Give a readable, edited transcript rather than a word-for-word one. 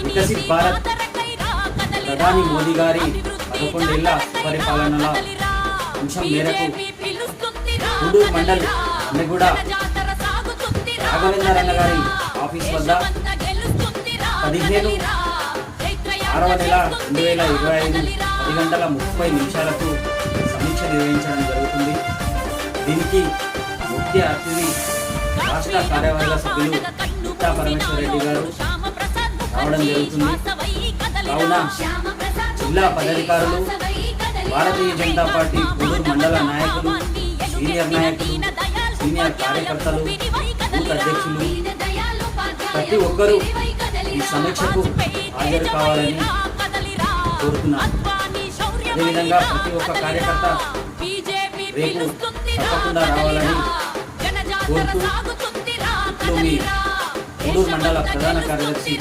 వికసిత్ భారత్ ప్రధాని మోదీ గారి 11 ఏళ్ల సుపరిపాలనల అంశం మేరకు గూడూరు మండల్ నిగూడ రాఘవేంద్రన్న గారి ఆఫీస్ వద్ద 15/6/2025 10:30 సమీక్ష నిర్వహించడం జరుగుతుంది. దీనికి ముఖ్య అతిథి రాష్ట్ర కార్యవర్గ సభ్యులు గుత్తా పరమేశ్వర్ రెడ్డి గారు రావడం జరుగుతుంది. కావున జిల్లా పదాధికారులు, భారతీయ జనతా పార్టీ గూడూరు మండల నాయకులు, సీనియర్ నాయకులు, సీనియర్ కార్యకర్తలు, బూత్ అధ్యక్షులు ప్రతి ఒక్కరూ ఈ సమీక్షకు హాజరు కావాలని కోరుతున్నాను. అదేవిధంగా ప్రతి ఒక్క కార్యకర్త రేపు తప్పకుండా రావాలని కోరుతూ మీ గూడూరు మండల ప్రధాన కార్యదర్శి